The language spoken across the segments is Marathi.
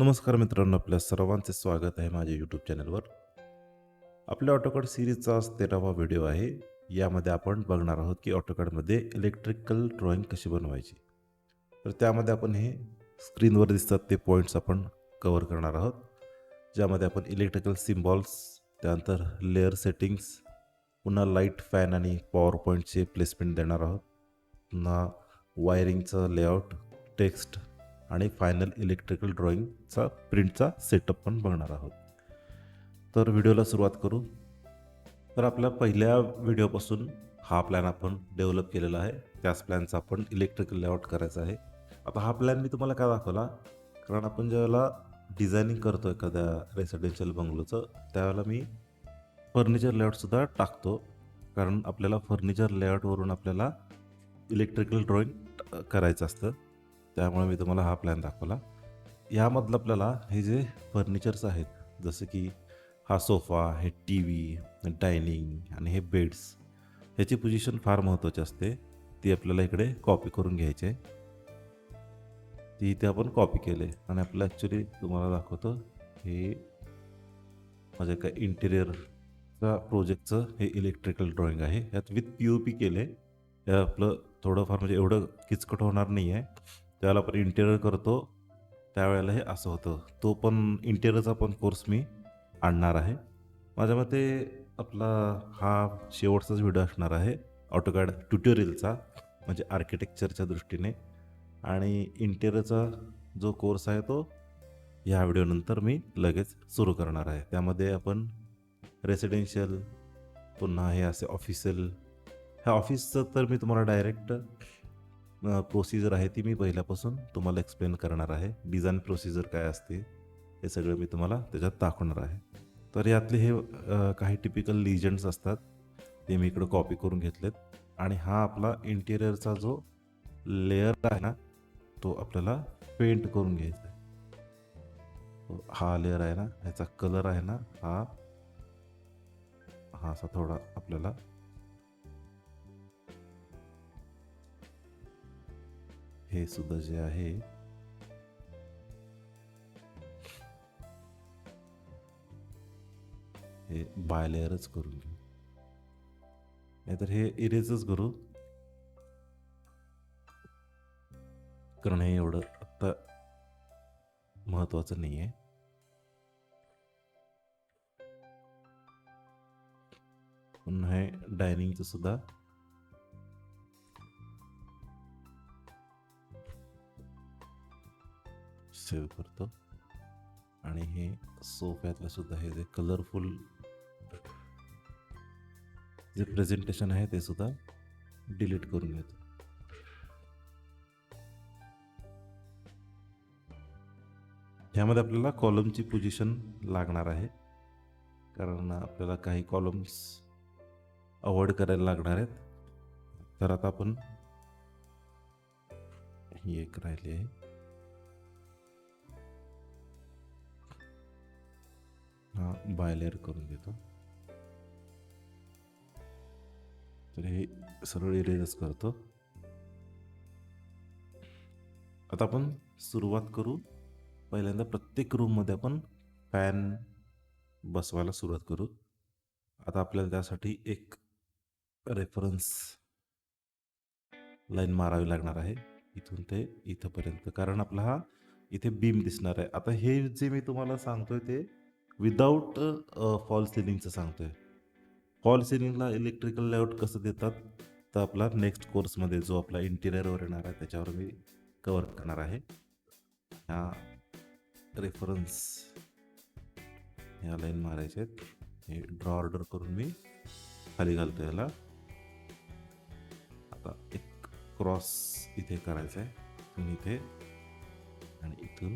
नमस्कार मित्रांनो, आपल्या सर्वांचे स्वागत आहे माझ्या यूट्यूब चॅनलवर. आपल्या ऑटोकॅड सिरीजचा आज 13वा व्हिडिओ आहे. यामध्ये आपण बघणार आहोत की ऑटोकॅडमध्ये इलेक्ट्रिकल ड्रॉइंग कशी बनवायची. तर त्यामध्ये आपण हे स्क्रीनवर दिसतात ते पॉईंट्स आपण कव्हर करणार आहोत, ज्यामध्ये आपण इलेक्ट्रिकल सिम्बॉल्स, त्यानंतर लेअर सेटिंग्स, पुन्हा लाईट, फॅन आणि पॉवर पॉईंटचे प्लेसमेंट देणार आहोत, पुन्हा वायरिंगचं लेआउट, टेक्स्ट आणि फायनल इलेक्ट्रिकल ड्रॉइंगचा प्रिंटचा सेटअप पण बघणार आहोत. तर व्हिडिओला सुरुवात करू. तर आपल्या पहिल्या व्हिडिओपासून हा प्लॅन आपण डेव्हलप केलेला आहे. त्याच प्लॅनचा आपण इलेक्ट्रिकल लेआउट करायचा आहे. आता हा प्लॅन मी तुम्हाला का दाखवला, कारण आपण ज्यावेळेला डिझायनिंग करतो एखाद्या रेसिडेन्शियल बंगलोचं, त्यावेळेला मी फर्निचर लेआउटसुद्धा टाकतो, कारण आपल्याला फर्निचर लेआउटवरून आपल्याला इलेक्ट्रिकल ड्रॉइंग करायचं असतं. त्यामुळे मी तुम्हाला हा प्लॅन दाखवला. यामधलं आपल्याला हे जे फर्निचर्स आहेत, जसं की हा सोफा, हे टी व्ही, डायनिंग आणि हे बेड्स, ह्याची पोझिशन फार महत्त्वाची असते. ती आपल्याला इकडे कॉपी करून घ्यायची आहे. ती इथे आपण कॉपी केले आणि आपल्याला ॲक्च्युली तुम्हाला दाखवतो, हे माझ्या काय इंटिरियरचा प्रोजेक्टचं हे इलेक्ट्रिकल ड्रॉइंग आहे. यात विथ POP केले. हे आपलं थोडंफार म्हणजे एवढं किचकट होणार नाही आहे. त्यावेळेला आपण इंटिरियर करतो त्यावेळेला हे असं होतं. तो पण इंटिरियरचा पण कोर्स मी आणणार आहे. माझ्या मते आपला हा शेवटचाच व्हिडिओ असणार आहे ऑटोकॅड ट्युटोरियलचा, म्हणजे आर्किटेक्चरच्या दृष्टीने. आणि इंटिरियरचा जो कोर्स आहे तो ह्या व्हिडिओनंतर मी लगेच सुरू करणार आहे. त्यामध्ये आपण रेसिडेन्शियल, पुन्हा हे असे ऑफिशियल, ह्या ऑफिसचं तर मी तुम्हाला डायरेक्ट प्रोसिजर आहे ती मी पहिल्यापासून तुम्हाला एक्सप्लेन करणार आहे. डिझाईन प्रोसिजर काय असते हे सगळं मी तुम्हाला त्याच्यात दाखवणार आहे. तर यातले हे काही टिपिकल लिजंड्स असतात ते मी इकडं कॉपी करून घेतलेत. आणि हा आपला इंटिरियरचा जो लेअर आहे ना, तो आपल्याला पेंट करून घ्यायचा आहे. हा लेअर आहे ना, ह्याचा कलर आहे ना, हा असा थोडा आपल्याला हे सुद्धा जे आहे हे बाय लेअरच करून घेऊ, नाहीतर हे इरेजच करू, कारण हे एवढं आत्ता महत्त्वाचं नाही आहे. पुन्हा हे डायनिंगचं सुद्धा सेव्ह करतो. आणि हे सोफ्यातलं सुद्धा हे जे कलरफुल जे प्रेझेंटेशन आहे ते सुद्धा डिलीट करून घेतो. ह्यामध्ये आपल्याला कॉलमची पोझिशन लागणार आहे, कारण आपल्याला काही कॉलम्स अवॉइड करायला लागणार आहेत. तर आता आपण ही एक राहिली आहे, हा बाय लेअर करून घेतो. तर हे सरळ इरेजच करतो. आता आपण सुरुवात करू. पहिल्यांदा प्रत्येक रूममध्ये आपण फॅन बसवायला सुरुवात करू. आता आपल्याला त्यासाठी एक रेफरन्स लाईन मारावी लागणार आहे, इथून ते इथंपर्यंत, कारण आपला हा इथे बीम दिसणार आहे. आता हे जे मी तुम्हाला सांगतोय ते विदाऊट फॉल सिलिंगचं सांगतोय. फॉल सिलिंगला इलेक्ट्रिकल लेआउट कसं देतात तर आपला नेक्स्ट कोर्समध्ये जो आपला इंटिरियरवर येणार आहे त्याच्यावर मी कवर करणार आहे. ह्या रेफरन्स ह्या लाईन मारायचे आहेत. हे ड्रॉ ऑर्डर करून मी खाली घालतो याला. आता एक क्रॉस इथे करायचा आहे, इथून इथे आणि इथून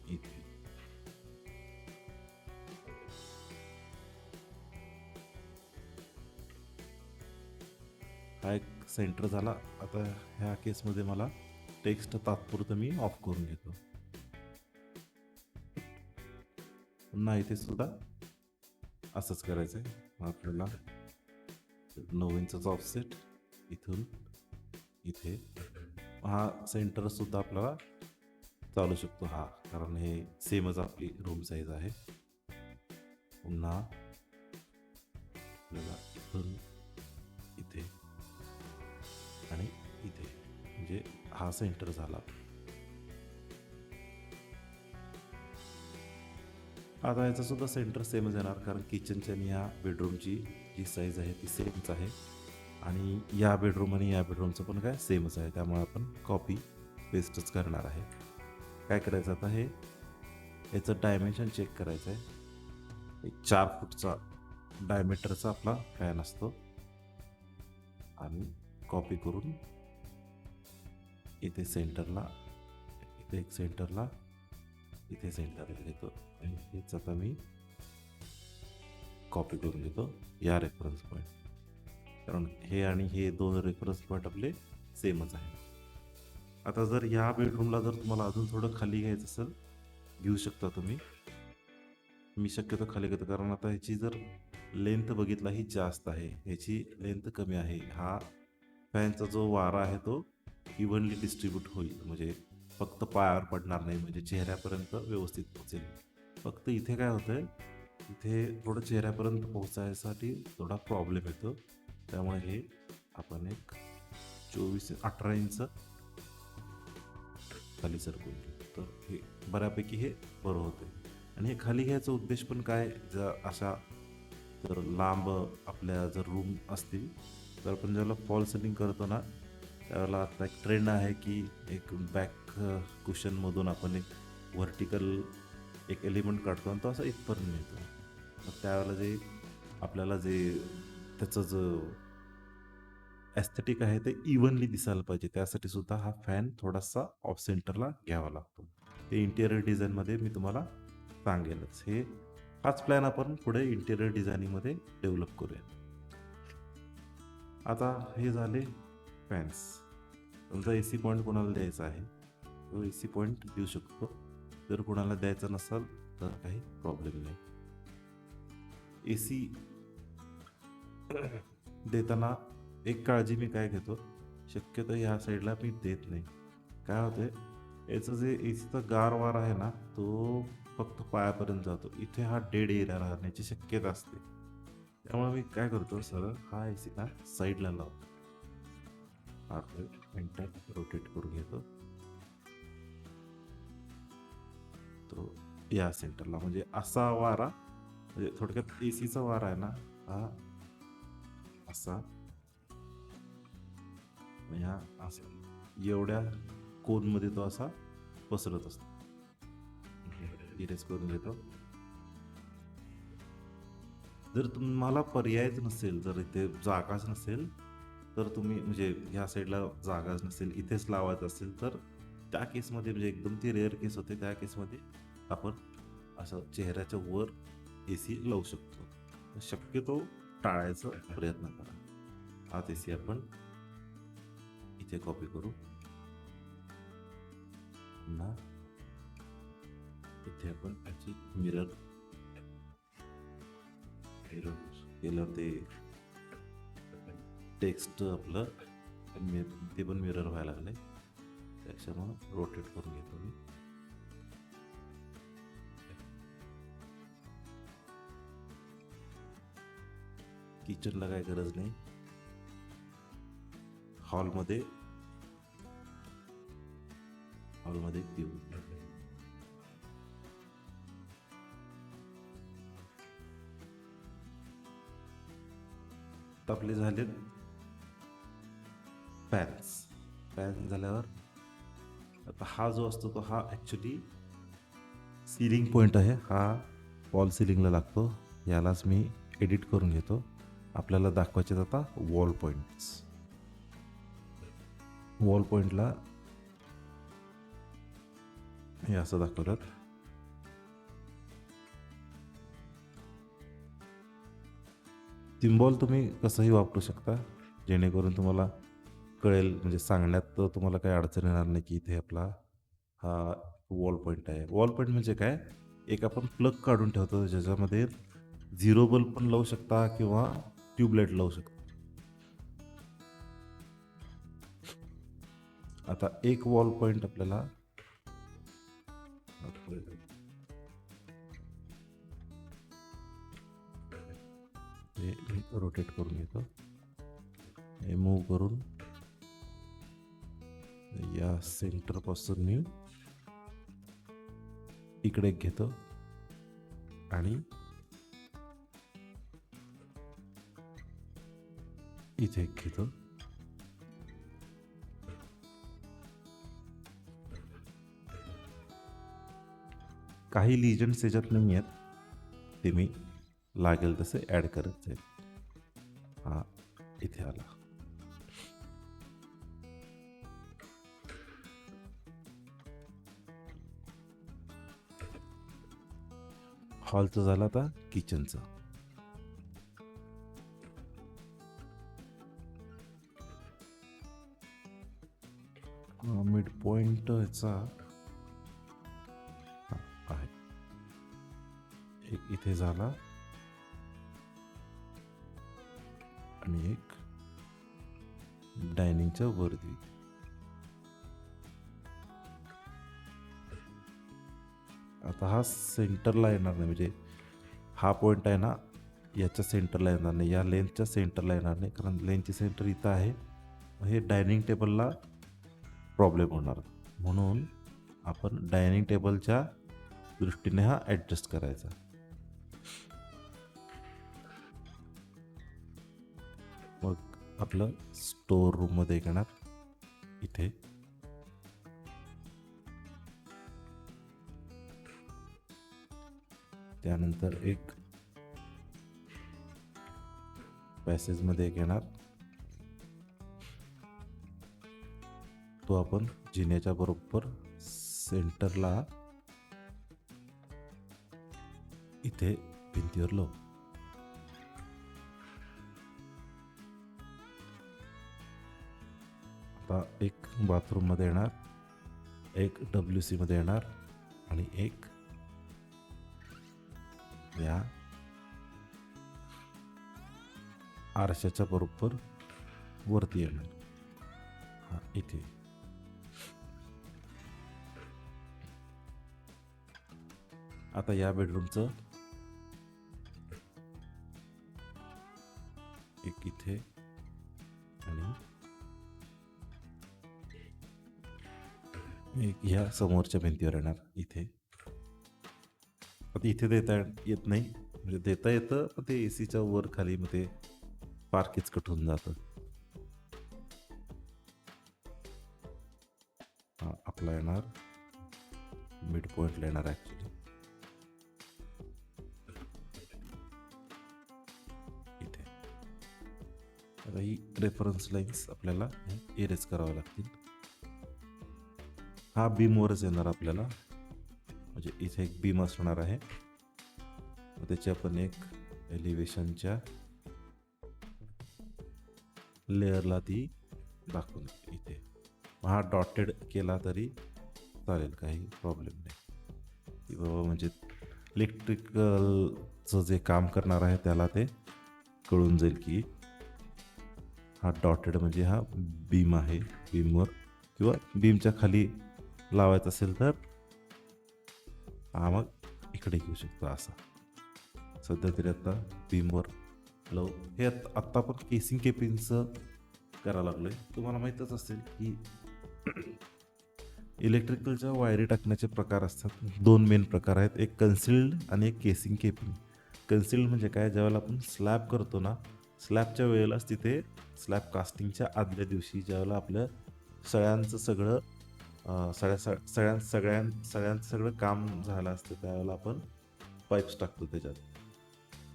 इथे. हा एक सेंटर झाला. आता ह्या केसमध्ये मला टेक्स्ट तात्पुरतं मी ऑफ करून घेतो. पुन्हा इथे सुद्धा असंच करायचं आहे. आपल्याला 9 इंचचा ऑफसेट इथून इथे, हा सेंटर सुद्धा आपल्याला चालू शकतो हा, कारण हे सेमच आपली रूम साईज आहे. पुन्हा आपल्याला इथून इथे आणि इथे म्हणजे हा सेंटर झाला. आता याचा सुद्धा सेंटर सेमच येणार, कारण किचनच्या आणि या बेडरूमची जी साईज आहे ती सेमच आहे आणि या बेडरूम आणि या बेडरूमचं पण काय सेमच आहे. त्यामुळे आपण कॉपी पेस्टच करणार आहे. काय करायचं आता, हे याचं डायमेन्शन चेक करायचं आहे. 4 फूटचा डायमीटरचा आपला फॅन असतो आणि कॉपी करून इथे सेंटरला, इथे एक सेंटरला, इथे सेंटरला घेतो आणि हेच आता मी कॉपी करून घेतो या रेफरन्स पॉईंट, कारण हे आणि हे 2 रेफरन्स पॉईंट आपले सेमच आहे. आता जर या बेडरूमला जर तुम्हाला अजून थोडं खाली घ्यायचं असेल, घेऊ शकता तुम्ही. मी शक्यतो खाली घेतो, कारण आता ह्याची जर लेंथ बघितला ही जास्त आहे, ह्याची लेंथ कमी आहे. हा फॅनचा जो वारा आहे तो इव्हनली डिस्ट्रीब्यूट होईल, म्हणजे फक्त पायावर पडणार नाही, म्हणजे चेहऱ्यापर्यंत व्यवस्थित पोहोचेल. फक्त इथे काय होतंय, इथे थोडं चेहऱ्यापर्यंत पोहोचायसाठी थोडा प्रॉब्लेम येतो. त्यामुळे हे आपण एक 18 इंच खाली सरकून घेऊ, तर हे बऱ्यापैकी हे बरं होते. आणि हे खाली घ्यायचा उद्देश पण काय, जर अशा जर लांब आपल्या जर रूम असतील तर आपण ज्याला फॉल सिलिंग करतो ना, त्यावेळेला आता एक ट्रेंड आहे की एक बॅक कुशनमधून आपण एक व्हर्टिकल एक एलिमेंट काढतो आणि तो असा इथपर्यंत मिळतो. मग त्यावेळेला जे आपल्याला जे त्याचं जो ॲस्थेटिक आहे ते इव्हनली दिसायला पाहिजे, त्यासाठी सुद्धा हा फॅन थोडासा ऑफ सेंटरला घ्यावा लागतो. ते इंटिरियर डिझाईनमध्ये मी तुम्हाला सांगेलच. हाच प्लॅन आपण पुढे इंटिरियर डिझायनिंगमध्ये डेव्हलप करूया. आता हे झाले फॅन्स. तुमचा AC पॉईंट कोणाला द्यायचा आहे तो AC पॉईंट देऊ शकतो. जर कोणाला द्यायचा नसेल तर काही प्रॉब्लेम नाही. AC देताना एक काळजी मी काय घेतो, शक्यतो ह्या साईडला मी देत नाही. काय होते, याचं जे एसीचा गार वार आहे ना, तो फक्त पायापर्यंत जातो. इथे हा डेड एरिया राहण्याची शक्यता असते. त्यामुळे मी काय करतो, सरळ हा एसी ना साईडला लावतो, हा मिनटात रोटेट करून घेतो तो या सेंटरला, म्हणजे असा वारा, म्हणजे थोडक्यात एसीचा वारा आहे ना हा असा ह्या असं एवढ्या कोनमध्ये तो असा पसरत असतो. इरेज करून घेतो. जर तुम्हाला पर्यायच नसेल, जर इथे जागाच नसेल, तर तुम्ही म्हणजे ह्या साईडला जागाच नसेल, इथेच लावायचं असेल, तर त्या केसमध्ये म्हणजे एकदम ती रेअर केस होते, त्या केसमध्ये आपण असं चेहऱ्याच्या वर AC लावू शकतो. शक्यतो टाळायचा प्रयत्न करा. हाच AC आपण इथे कॉपी करू. पुन्हा इथे आपण त्याची मिरर केलं, ते टेक्स्ट आपलं ते पण मिरर व्हायला लागलंय, त्याच्यामुळे रोटेट करून घेतो मी. किचनला काय गरज नाही, हॉलमध्ये देऊ. आपले झाले फॅन झाल्यावर आता हा जो असतो तो हा ॲक्च्युली सिलिंग पॉईंट आहे, हा वॉल सिलिंगला लागतो. यालाच मी एडिट करून घेतो. आपल्याला दाखवायचे आता वॉल पॉईंट्स. वॉल पॉईंटला हे असं दाखवलं. सिम्बॉल तुम्ही कसंही वापरू शकता, जेणेकरून तुम्हाला कळेल, म्हणजे सांगण्यात तुम्हाला काही अडचण येणार नाही की इथे आपला हा वॉल पॉईंट आहे. वॉल पॉईंट म्हणजे काय, एक आपण प्लग काढून ठेवतो ज्याच्यामध्ये 0 बल्ब पण लावू शकता किंवा ट्यूबलाईट लावू शकता. आता एक वॉल पॉईंट आपल्याला हे रोटेट करून घेतो, हे मूव्ह करून या सेंटर पासून मी इकडे घेतो आणि इथे घेतो. काही लिजंड्स त्याच्यात नाही आहेत, ते मी लागेल तसे ॲड करत जाईल. हा इथे आला. हॉलचं झालं, आता किचनचं. मिड पॉइंट याचा आहे, एक इथे झाला आणि एक डायनिंगच्या वरती. आता हा सेंटरला येणार नाही, म्हणजे हा पॉइंट आहे ना, याच्या सेंटरला येणार नाही, या लेन्थच्या सेंटरला येणार नाही, कारण लेन्थची सेंटर इथं आहे. हे डायनिंग टेबलला प्रॉब्लेम होणार, म्हणून आपण डायनिंग टेबलच्या दृष्टीने हा ॲडजस्ट करायचा. मग आपलं स्टोर रूममध्ये येणार, इथे त्यानंतर एक पॅसेजमध्ये एक येणार, तो आपण जिन्याच्या बरोबर सेंटरला इथे भिंतीवर लावू. आता एक बाथरूम मध्ये येणार, एक WC मध्ये येणार आणि एक या आरशाच्या बरोबर वरती येणार. हा इथे. आता या बेडरूमचं एक इथे आणि एक ह्या समोरच्या भिंतीवर येणार इथे. आता इथे देता येत नाही, म्हणजे देता येतं पण ते एसीच्या वर खाली मग ते फार किचकट होऊन जातं. हा आपला येणार मिड पॉइंटला येणार ॲक्च्युली इथे. आता ही रेफरन्स लाईन्स आपल्याला इरेज कराव्या लागतील. हा बीमवरच येणार आपल्याला, म्हणजे इथे एक बीम असणार आहे, त्याची आपण एक एलिव्हेशनच्या लेअरला ती दाखवून इथे. हा डॉटेड केला तरी चालेल, काही प्रॉब्लेम नाही. की बाबा म्हणजे इलेक्ट्रिकलचं जे काम करणार आहे त्याला ते कळून जाईल की हा डॉटेड म्हणजे हा बीम आहे. बीमवर किंवा बीमच्या खाली लावायचं असेल तर हा मग इकडे घेऊ शकतो असा. सध्या तरी आता बीमवर लावू. हे आत्ता आपण केसिंग केपिंगचं करायला लागलोय. तुम्हाला माहीतच असेल की इलेक्ट्रिकलच्या वायरी टाकण्याचे प्रकार असतात. 2 मेन प्रकार आहेत, एक कन्सिल्ड आणि एक केसिंग केपिंग. कन्सिल्ड म्हणजे काय, ज्यावेळेला आपण स्लॅब करतो ना, स्लॅबच्या वेळेलाच तिथे स्लॅब कास्टिंगच्या आदल्या दिवशी ज्यावेळेला आपलं सगळ्यांचं सगळं काम झालं असतं त्यावेळेला आपण पाईप्स टाकतो त्याच्यात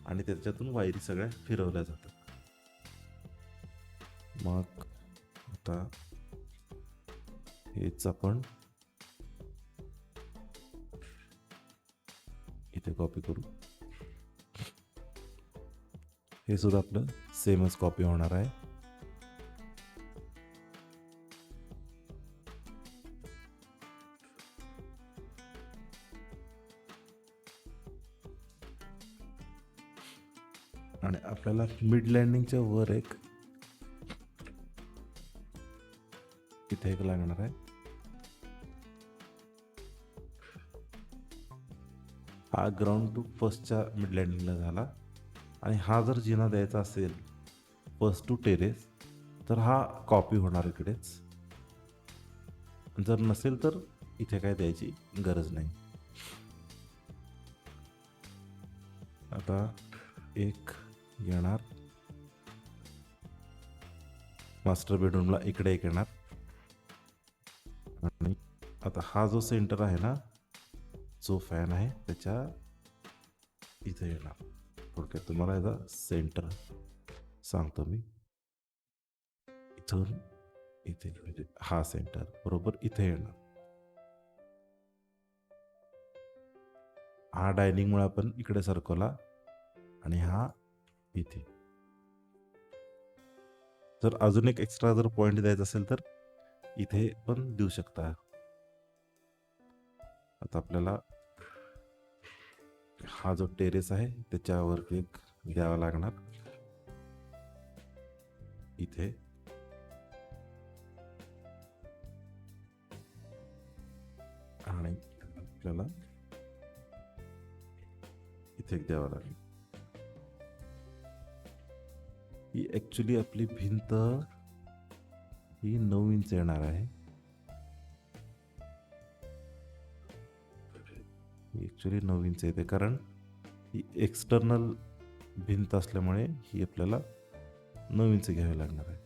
आणि त्याच्यातून वायरी सगळ्या फिरवल्या जातात. मग आता हेच आपण इथे कॉपी करू. हे सुद्धा आपलं सेमच कॉपी होणार आहे. आणि आपल्याला मिड लँडिंगच्या वर एक इथे एक लागणार आहे. हा ग्राउंड टू फर्स्टच्या मिड लँडिंगला झाला. आणि हा जर जिना द्यायचा असेल फर्स्ट टू टेरेस तर हा कॉपी होणार इकडेच. जर नसेल तर इथे काय द्यायची गरज नाही. आता एक येणार मास्टर बेडरूमला, इकडे एक येणार. आणि आता हा जो सेंटर आहे ना, जो फॅन आहे त्याच्या इथे येणार. थोडक्यात तुम्हाला याचा सेंटर सांगतो मी. इथून इथे म्हणजे हा सेंटर बरोबर इथे येणार. हा डायनिंग मुळे आपण इकडे सरकवला आणि हा इथे. जर अजून एक एक्स्ट्रा जर पॉइंट द्यायचा असेल तर इथे पण देऊ शकता. आता आपल्याला हा जो टेरेस आहे त्याच्यावर एक द्यावा लागणार इथे. आणि आपल्याला इथे एक द्यावा लागेल. ही ऍक्च्युली आपली भिंत ही 9 इंच येणार आहे. ऍक्च्युली 9 इंच येते कारण ही एक्सटर्नल भिंत असल्यामुळे ही आपल्याला 9 इंच घ्यावी लागणार आहे.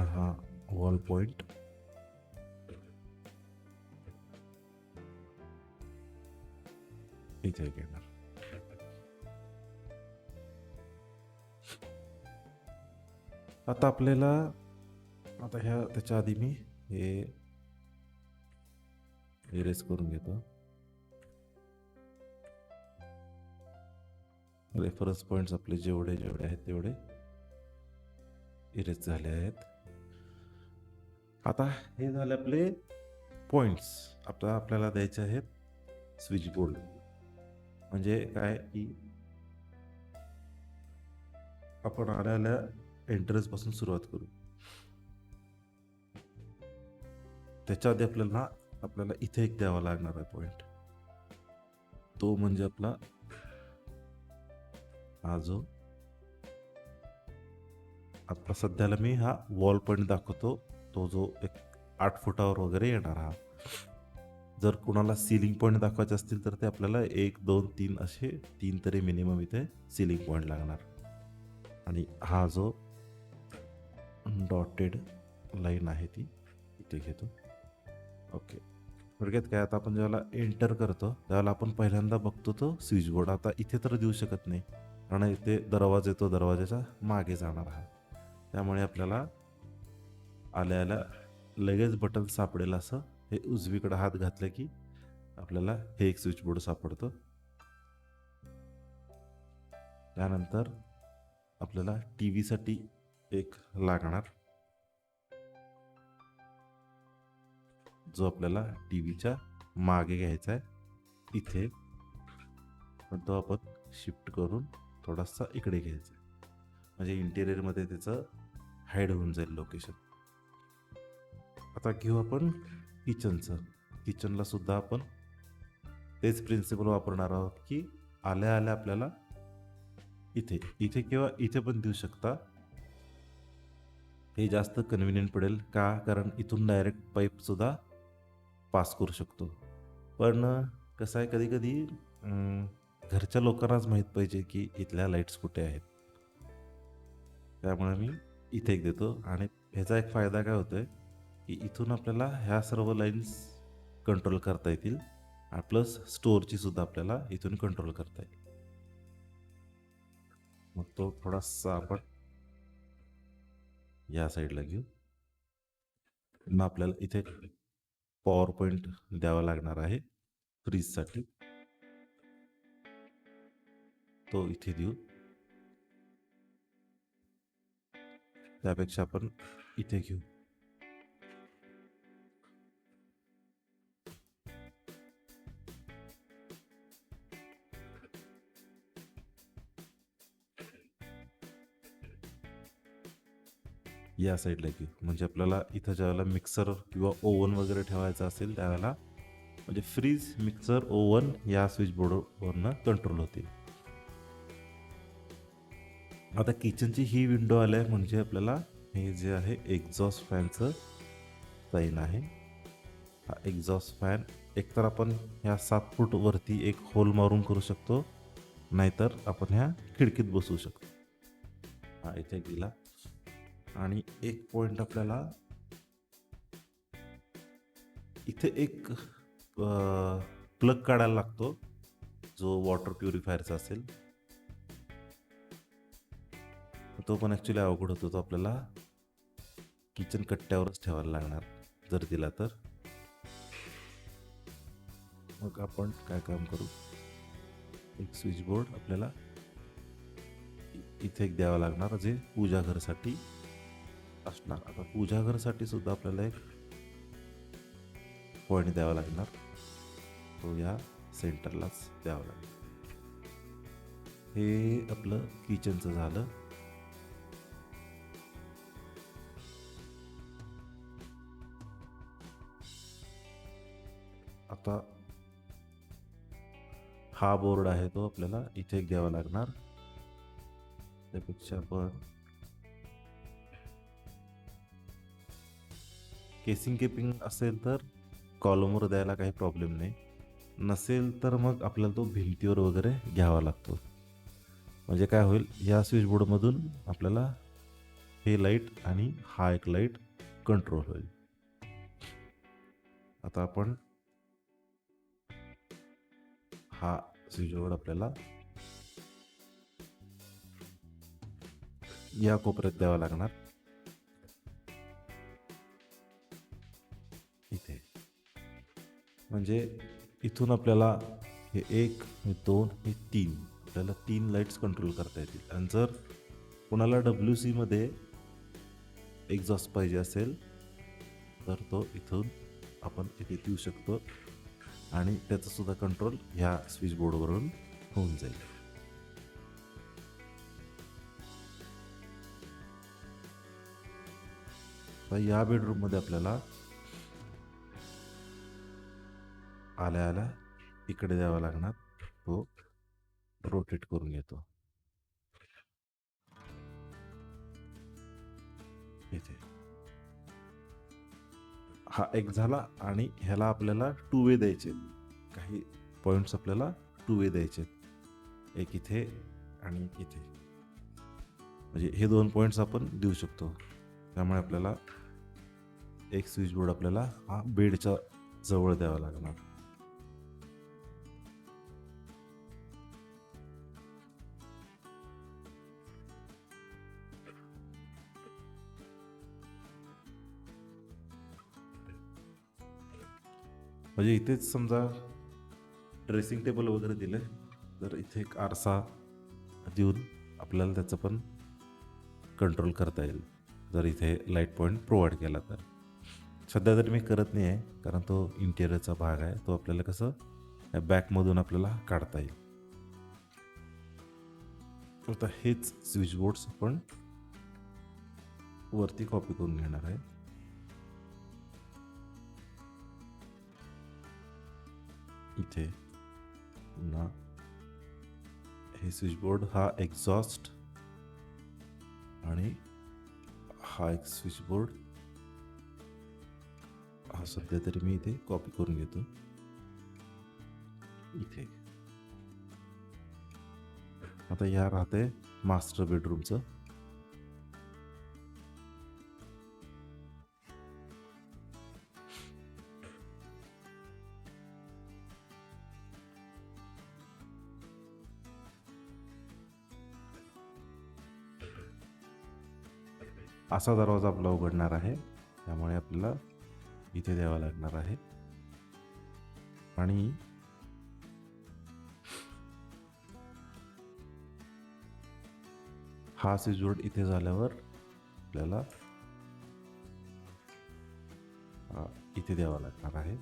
हा वॉल पॉइंट इथे घेणार. आता आपल्याला आता त्याच्या आधी मी हे इरेज करून घेतो. रेफरन्स पॉइंट्स आपले जेवढे जेवढे आहेत तेवढे इरेज झाले आहेत. आता हे झाले आपले पॉइंट्स. आता आपल्याला द्यायचे आहेत स्विच बोर्ड. म्हणजे काय की आपण आल्या एंट्रन्स पासून सुरुवात करू. त्याच्या आधी आपल्याला इथे एक द्यावा लागणार आहे पॉइंट. तो म्हणजे आपला हा जो आता सध्याला मी हा वॉल पॉइंट दाखवतो, तो जो एक 8 फुटावर वगैरे येणार. हा जर कुणाला सीलिंग पॉइंट दाखवायचे असतील तर ते आपल्याला 1 2 3 असे 3 तरी मिनिमम इथे सीलिंग पॉइंट लागणार. आणि हा जो डॉटेड लाईन आहे ती इथे घेतो. ओके. थोडक्यात काय, आता आपण जेव्हा एंटर करतो त्यावेळेला आपण पहिल्यांदा बघतो तो स्विच बोर्ड. आता इथे तर देऊ शकत नाही कारण इथे दरवाजा येतो, दरवाजाच्या मागे जाणार हा. त्यामुळे आपल्याला आल्या आल्या लगेच बटन सापडेल असं हे उजवीकडे हात घातलं की आपल्याला हे एक स्विच बोर्ड सापडतो. त्यानंतर आपल्याला टीव्ही साठी एक लागणार, जो आपल्याला टीव्हीच्या मागे घ्यायचा आहे इथे. पण तो आपण शिफ्ट करून थोडासा इकडे घ्यायचा म्हणजे इंटेरियर मध्ये त्याचं हाईड होऊन जाईल लोकेशन. आता घेऊ आपण किचनचं. किचनला सुद्धा आपण तेच प्रिन्सिपल वापरणार आहोत की आल्या आल्या आपल्याला इथे इथे किंवा इथे पण देऊ शकता. हे जास्त कन्व्हिनियंट पडेल का, कारण इथून डायरेक्ट पाईप सुद्धा पास करू शकतो. पण कसं आहे, कधी कधी घरच्या लोकांनाच माहीत पाहिजे की इथल्या लाईट्स कुठे आहेत. त्यामुळे मी इथे एक देतो. आणि ह्याचा एक फायदा काय होतोय की इथून आपल्याला ह्या सर्व लाईन्स कंट्रोल करता येतील. प्लस स्टोअरची सुद्धा आपल्याला इथून कंट्रोल करता येईल. मग तो थोडासा आपण या साईडला घेऊ. मग आपल्याला इथे पॉवर पॉइंट द्यावा लागणार आहे फ्रीजसाठी, तो इथे देऊ. त्यापेक्षा आपण इथे घेऊ. या साईडला घेऊ म्हणजे आपल्याला इथं ज्यावेळेला मिक्सर किंवा ओव्हन वगैरे ठेवायचा असेल त्यावेळेला म्हणजे फ्रीज, मिक्सर, ओव्हन या स्विच बोर्डवरनं कंट्रोल होते. आता किचनची ही विंडो आल्या म्हणजे आपल्याला हे जे आहे एक्झॉस्ट फॅनचं साईन आहे. हा एक्झॉस्ट फॅन एकतर आपण ह्या 7 फूट वरती एक होल मारून करू शकतो, नाहीतर आपण ह्या खिडकीत बसवू शकतो. हा इथे गेला आणि एक पॉइंट आपल्याला इथे एक प्लग काढायला लागतो जो वॉटर प्युरिफायरचा असेल. तो पण ॲक्च्युली अवघड होतो, तो आपल्याला किचन कट्ट्यावरच ठेवायला लागणार जर दिला तर. मग आपण काय काम करू, एक स्विच बोर्ड आपल्याला इथे एक द्यावा लागणार जे पूजा घरसाठी असणार. आता पूजा घरसाठी सुद्धा आपल्याला एक पॉईंट द्यावा लागणार, तो या सेंटरलाच द्यावा लागणार. हे आपलं किचनचं झालं. आता हा बोर्ड आहे तो आपल्याला इथे एक द्यावा लागणार. त्यापेक्षा आपण केसिंग केपिंग असेल तर कॉलमवर द्यायला काही प्रॉब्लेम नाही, नसेल तर मग आपल्याला तो भिंतीवर वगैरे घ्यावा लागतो. म्हणजे काय होईल, या स्विच बोर्डमधून आपल्याला हे लाईट आणि हा एक लाईट कंट्रोल होईल. आता आपण हा स्विच बोर्ड आपल्याला या कोपऱ्यात द्यावा लागणार, इथे. म्हणजे इथून आपल्याला हे 1, हे 2, हे 3 आपल्याला 3 लाईट्स कंट्रोल करता येतील. आणि जर कोणाला WC मध्ये एक्झॉस्ट पाहिजे असेल तर तो इथून आपण इथे देऊ शकतो आणि त्याचा सुद्धा कंट्रोल ह्या स्विच बोर्डवरून होऊन जाईल. तर या बेडरूममध्ये आपल्याला आल्या आल्या इकडे द्यावा लागणार, तो रोटेट करून घेतो इथे. हा एक झाला आणि ह्याला आपल्याला 2 वे द्यायचे, काही पॉइंट्स आपल्याला 2 वे द्यायचे, एक इथे आणि इथे. म्हणजे हे 2 पॉइंट्स आपण देऊ शकतो. त्यामुळे आपल्याला एक स्विच बोर्ड आपल्याला हा बेडच्या जवळ द्यावा लागणार. म्हणजे इथेच समजा ड्रेसिंग टेबल वगैरे दिलं तर इथे एक आरसा देऊन आपल्याला त्याचं पण कंट्रोल करता येईल, जर इथे लाईट पॉईंट प्रोव्हाइड केला तर. सध्या तरी मी करत नाही आहे, कारण तो इंटेरियरचा भाग आहे, तो आपल्याला कसं बॅकमधून आपल्याला काढता येईल. आता हेच स्विच बोर्ड्स आपण वरती कॉपी करून घेणार आहे. इथे पुन्हा हे स्विच बोर्ड, हा एक्झॉस्ट आणि हा एक स्विच बोर्ड, हा सध्या तरी मी इथे कॉपी करून घेतो. इथे आता या राहते मास्टर बेडरूमचं. असा दरवाजा आपला उघडणार आहे, त्यामुळे आपल्याला इथे द्यावा लागणार आहे. आणि हा स्विच बोर्ड इथे झाल्यावर आपल्याला इथे द्यावा लागणार आहे.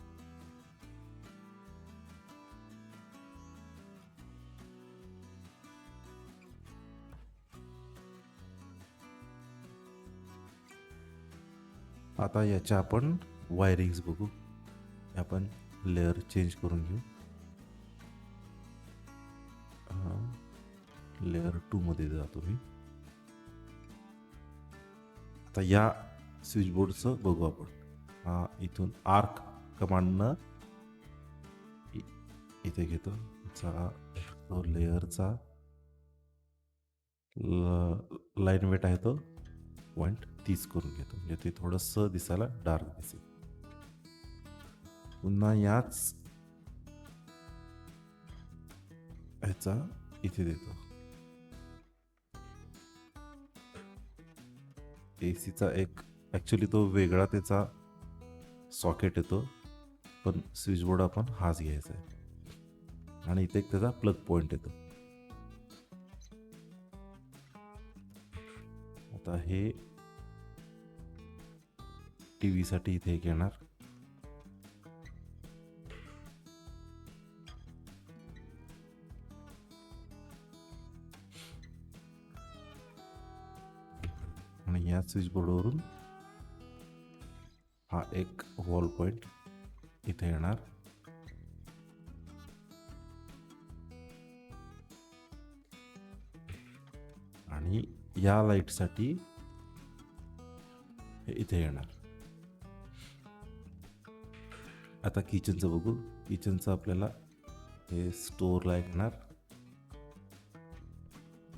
आता याच्या आपण वायरिंग्स बघू. आपण लेअर चेंज करून घेऊ. लेअर 2 मध्ये जातो मी. आता या स्विचबोर्डचं बघू आपण. हा इथून आर्क कमांडनं इथे घेतो. तो लेअरचा लाईन वेट आहे तो 0.30 करून घेतो, म्हणजे ते थोडंसं दिसायला डार्क दिसेल. पुन्हा याच ह्याचा इथे देतो. एसीचा एक ॲक्च्युली तो वेगळा त्याचा सॉकेट येतो, पण स्विचबोर्ड आपण हाच घ्यायचा आहे. आणि इथे एक त्याचा प्लग पॉइंट येतो. आता हे टीव्ही साठी इथे एक येणार. आणि या स्विचबोर्डवरून हा एक वॉल पॉइंट इथे येणार. आणि या लाईटसाठी हे इथे येणार. आता किचनचं बघू. किचनचं आपल्याला हे स्टोर लाईट येणार,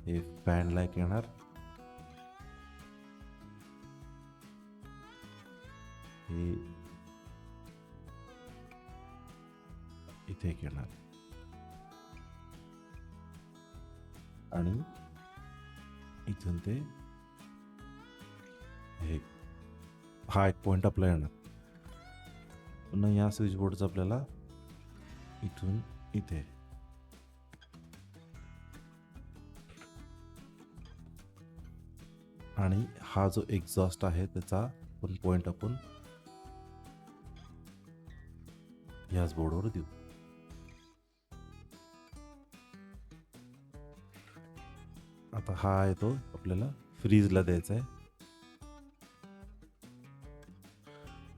हे फॅन लाईट येणार, हे इथे एक येणार. आणि इथून ते हे हा एक पॉइंट आपला येणार. पुन्हा या स्विचबोर्डचं आपल्याला इथून इथे आणि हा जो एक्झॉस्ट आहे त्याचा पण पॉइंट आपण याच बोर्डवर देऊ. आता हा आहे तो आपल्याला फ्रीजला द्यायचा आहे.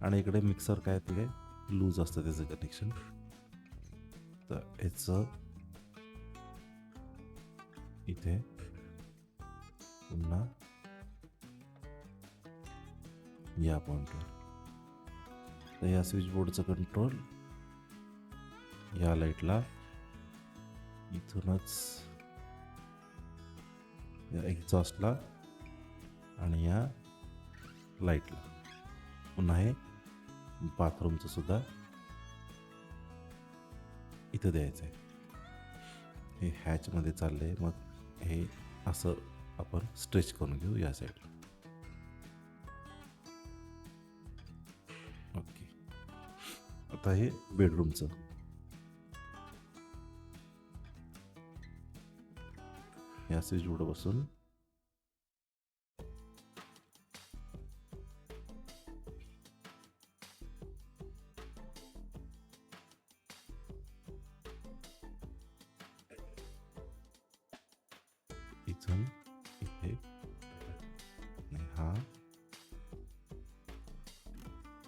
आणि इकडे मिक्सर काय ते काय लूज असतं त्याचं कनेक्शन. तर ह्याचं इथे पुन्हा या पॉइंटवर. तर या स्विचबोर्डचं कंट्रोल या लाईटला इथूनच या एक्झॉस्टला आणि या लाईटला. पुन्हा हे बाथरूमचं सुद्धा इथं द्यायचं आहे. हे हॅचमध्ये चाललंय. मग हे असं आपण स्ट्रेच करून घेऊ या साईडला. ओके. आता हे बेडरूमचं. या स्विचबोर्ड बसून इथून इथे हा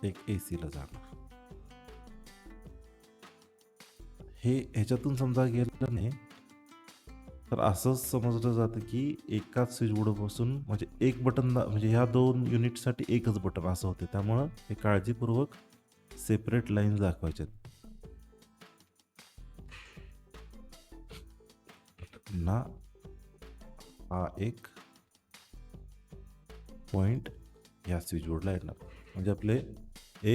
एक एसीला जाणार. हे ह्याच्यातून समजा गेलं नाही तर असंच समजलं जातं की एकाच स्विचबोर्डपासून म्हणजे एक बटन म्हणजे ह्या दोन युनिटसाठी एकच बटन असं होते. त्यामुळं हे काळजीपूर्वक सेपरेट लाईन दाखवायच्यात. ना हा एक पॉइंट या स्विचबोर्डला येणार. म्हणजे आपले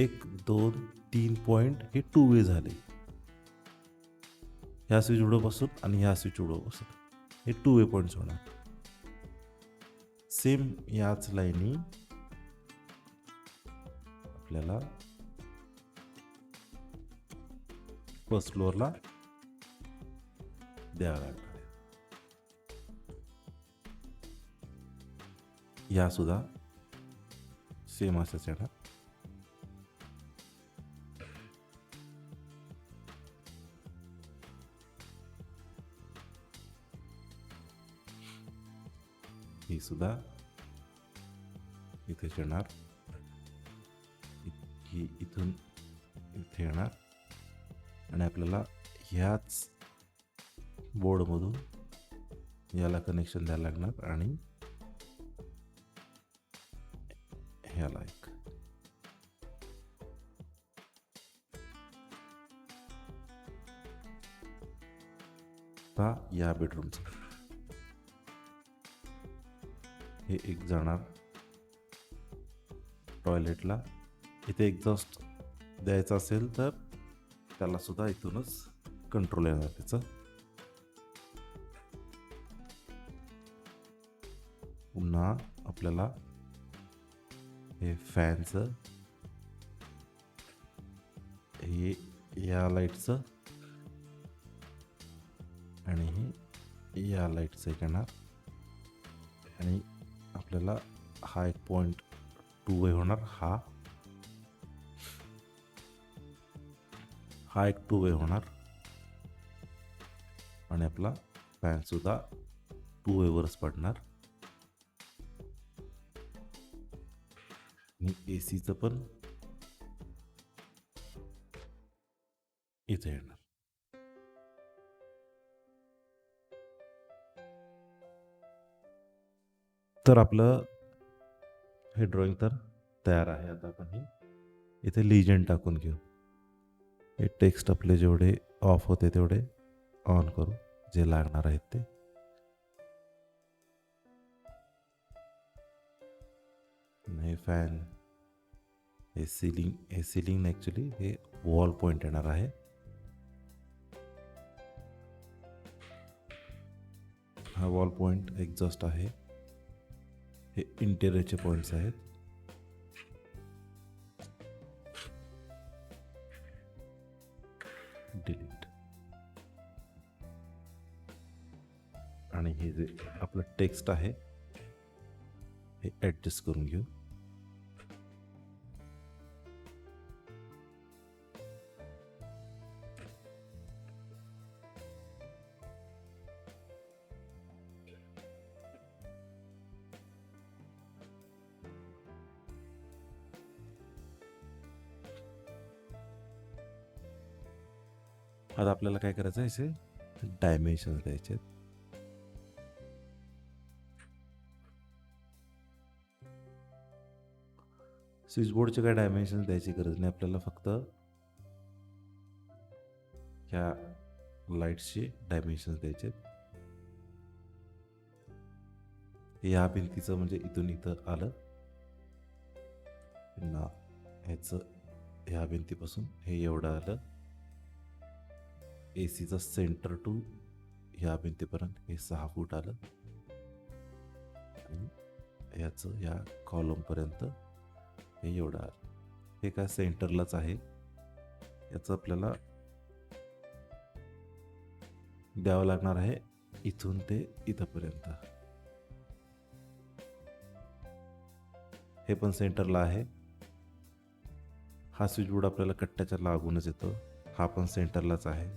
1 2 3 पॉइंट हे 2 वे झाले. ह्या स्विचबोर्डपासून आणि ह्या स्विचबोर्डपासून हे 2 वे पॉइंट्स होणार. सेम याच लाईनी आपल्याला फर्स्ट फ्लोअरला द्यावं लागणार. या सुद्धा सेम असंच येणार. ही सुद्धा इथेच येणार. ही इथून इथे येणार आणि आपल्याला ह्याच बोर्डमधून याला कनेक्शन द्यायला लागणार आणि ह्याला एक. आता या बेडरूमचं हे एक जाणार टॉयलेटला. इथे एक्झॉस्ट द्यायचा असेल तर त्याला सुद्धा इथूनच कंट्रोल येणार त्याचं. पुन्हा आपल्याला हे फॅनचं, हे या लाईटचं आणि हे या लाईटचं येणार. आणि आपल्याला हा एक पॉइंट 2 वे होणार. हा एक 2 वे होणार आणि आपला फॅन सुद्धा 2 वे वरच पडणार. आणि एसीचं पण इथे येणार. तर आपलं हे ड्रॉइंग तर तयार आहे. आता आपण हे इथे लिजंड टाकून घेऊ. हे टेक्स्ट आपले जेवढे ऑफ होते तेवढे ऑन करू, जे लागणार आहेत ते. हे फॅन, हे सिलिंग ॲक्च्युली हे वॉल पॉइंट येणार आहे. हा वॉल पॉइंट एक्झॉस्ट आहे. हे इंटेरियरचे पॉइंट्स आहेत. डिलीट. आणि हे जे आपलं टेक्स्ट आहे हे ॲडजस्ट करून घेऊ. आता आपल्याला काय करायचं आहे, याचे डायमेन्शन्स द्यायचे आहेत. स्विचबोर्डचे काय डायमेन्शन्स द्यायची गरज नाही आपल्याला, फक्त ह्या लाईट्सचे डायमेन्शन्स द्यायचे आहेत. या भिंतीचं म्हणजे इथून इथं आलं, पुन्हा ह्याचं ह्या भिंतीपासून हे एवढं आलं. एसीचं सेंटर टू ह्या भिंतीपर्यंत हे 6 फूट आलं. आणि ह्याचं या कॉलमपर्यंत हे एवढं आलं. हे काय सेंटरलाच आहे. याचं आपल्याला द्यावं लागणार आहे इथून ते इथंपर्यंत. हे पण सेंटरला आहे. हा स्विचबोर्ड आपल्याला कट्ट्याच्या लागूनच येतो. हा पण सेंटरलाच आहे.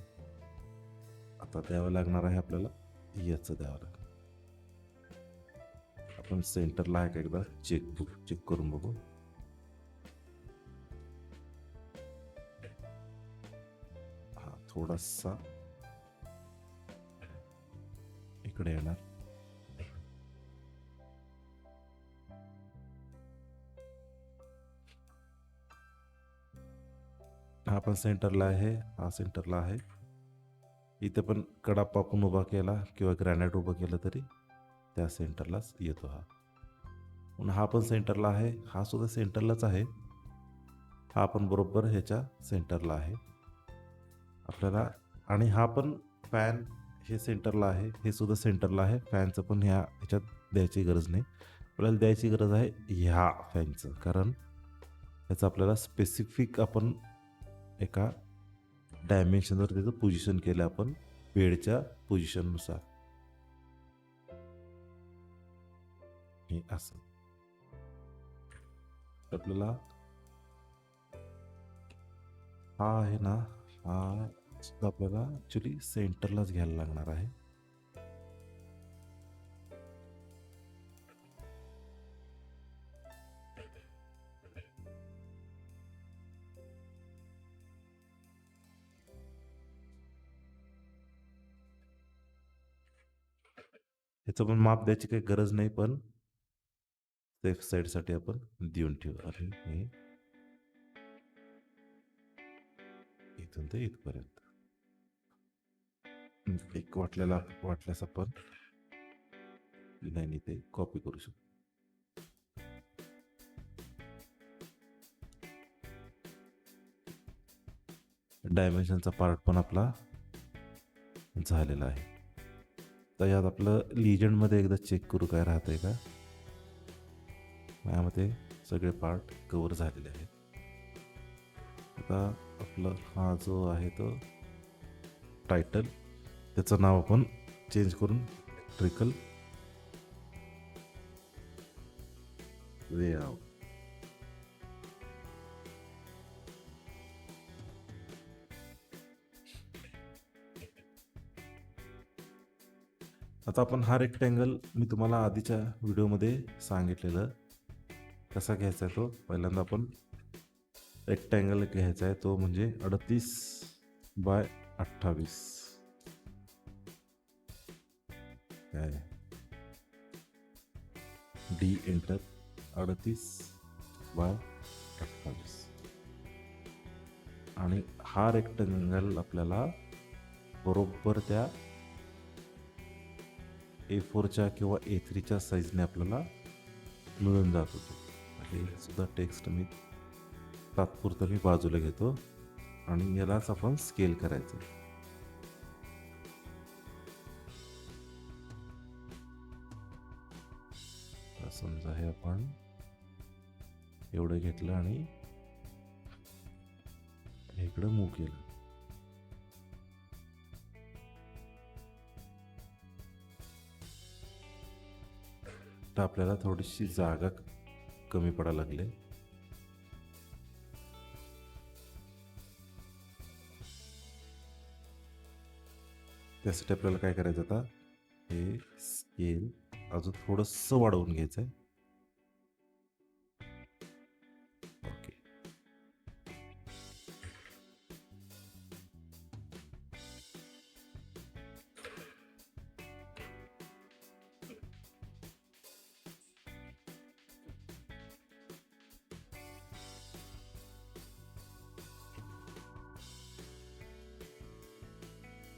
आता द्यावं लागणार आहे आपल्याला याचं द्यावं लागणार. आपण सेंटरला आहे का एकदा चेक करून बघू. हा थोडासा इकडे येणार. हा पण सेंटरला आहे, हा सेंटरला आहे. इथे पण कडाप आपण उभा केला किंवा ग्रॅनाइट उभं केलं तरी त्या सेंटरलाच येतो हा. म्हणून हा पण सेंटरला आहे, हा सुद्धा सेंटरलाच आहे. हा पण बरोबर ह्याच्या सेंटरला आहे आपल्याला. आणि हा पण फॅन हे सेंटरला आहे, हे सुद्धा सेंटरला आहे. फॅनचं पण ह्याच्यात द्यायची गरज नाही आपल्याला. द्यायची गरज आहे ह्या फॅनचं, कारण ह्याचं आपल्याला स्पेसिफिक आपण एका डायमेन्शनवर त्याचं पोझिशन केलं आपण बेडच्या पोझिशननुसार. हे असं आपल्याला हा आहे ना, हा सुद्धा आपल्याला ॲक्च्युली सेंटरलाच घ्यायला लागणार आहे. ह्याचं पण माप द्यायची काही गरज नाही, पण सेफ साईडसाठी आपण देऊन ठेवू. अरे हे इथून ते इथपर्यंत एक वाटल्यास आपण लाईन इथे कॉपी करू शकतो. डायमेन्शनचा पार्ट पण आपला झालेला आहे. तर यात आपलं लिजंडमध्ये एकदा चेक करू काय राहतंय का. यामध्ये सगळे पार्ट कवर झालेले आहेत. आता आपलं हा जो आहे तो टायटल, त्याचं नाव आपण चेंज करून इलेक्ट्रिकल लेआउट. आता आपण हा रेक्टँगल मी तुम्हाला आधीच्या व्हिडिओमध्ये सांगितलेलं कसा घ्यायचा आहे. तो पहिल्यांदा आपण रेक्टँगल घ्यायचा आहे, तो म्हणजे 38x28 काय डी एंटर 38x28 आणि हा रेक्टँगल आपल्याला बरोबर त्या A4च्या किंवा A3च्या साईजने आपल्याला मिळून जात होतो. हे सुद्धा टेक्स्ट मी तात्पुरतं मी बाजूला घेतो आणि यालाच आपण स्केल करायचं. समजा हे आपण एवढं घेतलं आणि इकडं मूव केलं. तर आपल्याला थोडीशी जागा कमी पडायला लागली. त्यासाठी आपल्याला काय करायचं, आता हे स्केल अजून थोडंसं वाढवून घ्यायचं आहे. ओके.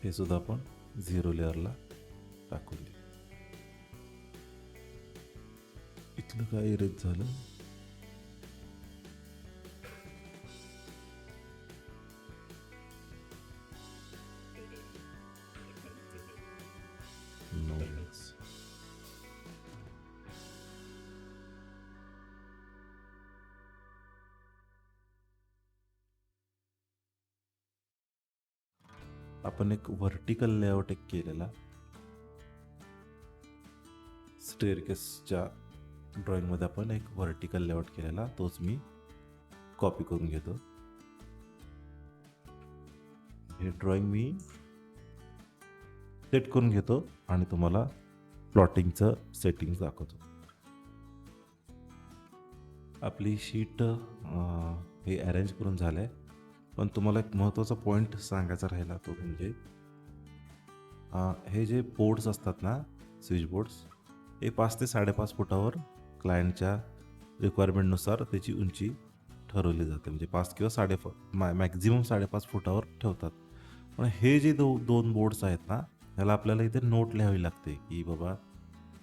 हे सुद्धा आपण 0 लेअरला टाकून देऊ. इथलं काय इरेज झालं, आपण एक व्हर्टिकल लेआउट एक केलेला स्टेअरकेसच्या ड्रॉइंगमध्ये आपण एक व्हर्टिकल लेआउट केलेला, तोच मी कॉपी करून घेतो. हे ड्रॉइंग मी सेट करून घेतो आणि तुम्हाला प्लॉटिंगचं सेटिंग दाखवतो. आपली शीट हे अरेंज करून झालं आहे, पण तुम्हाला एक महत्त्वाचा पॉईंट सांगायचा राहिला, तो म्हणजे हे जे बोर्ड्स असतात ना, स्विच बोर्ड्स, हे 5 ते 5.5 फुटावर क्लायंटच्या रिक्वायरमेंटनुसार त्याची उंची ठरवली जाते. म्हणजे 5 किंवा 5.5 मॅक्झिमम 5.5 फुटावर ठेवतात. पण हे जे दोन बोर्ड्स आहेत ना, ह्याला आपल्याला इथे नोट लिहावी लागते की बाबा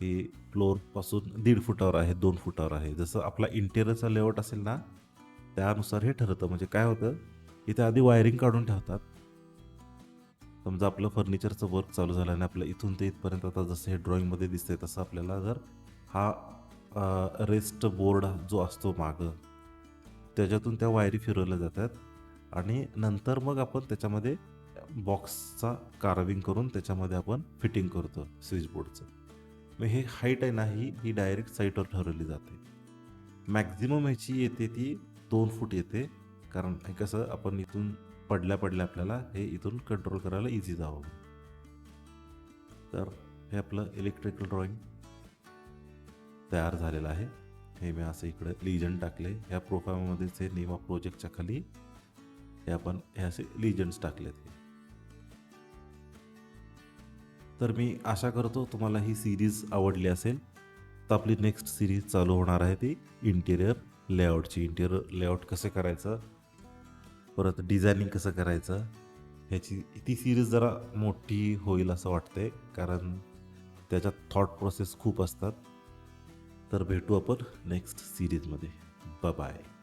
हे फ्लोअरपासून 1.5 फुटावर आहे, 2 फुटावर आहे. जसं आपला इंटेरियरचा लेआउट असेल ना, त्यानुसार हे ठरतं. म्हणजे काय होतं, इथे आधी वायरिंग काढून ठेवतात. समजा आपलं फर्निचरचं वर्क चालू झालं आणि आपलं इथून ते इथपर्यंत आता जसं हे ड्रॉइंगमध्ये दिसतंय तसं आपल्याला जर हा रेस्ट बोर्ड जो असतो मागं, त्याच्यातून त्या वायरी फिरवल्या जातात आणि नंतर मग आपण त्याच्यामध्ये बॉक्सचा कार्विंग करून त्याच्यामध्ये आपण फिटिंग करतो स्विच बोर्डचं. मग हे हाईट आहे ना, ही डायरेक्ट साईटवर ठरवली जाते. मॅक्झिमम ह्याची येते ती 2 फूट येते, कारण हे कसं आपण इथून पडल्या आपल्याला हे इथून कंट्रोल करायला इझी जावं. तर हे आपलं इलेक्ट्रिकल ड्रॉइंग तयार झालेलं आहे. हे मी असं इकडे लिजंड टाकले. ह्या प्रोफाईलमध्येच हे नेम ऑफ प्रोजेक्टच्या खाली हे आपण हे असे लिजंड्स टाकलेत. तर मी आशा करतो तुम्हाला ही सिरीज आवडली असेल. तर आपली नेक्स्ट सिरीज चालू होणार आहे ती इंटिरियर लेआउटची. इंटिरियर लेआउट कसं करायचं, परत डिझायनिंग कसं करायचं, ह्याची ती सिरीज जरा मोठी होईल असं वाटतंय, कारण त्याच्यात थॉट प्रोसेस खूप असतात. तर भेटू आपण नेक्स्ट सिरीजमध्ये. बाय.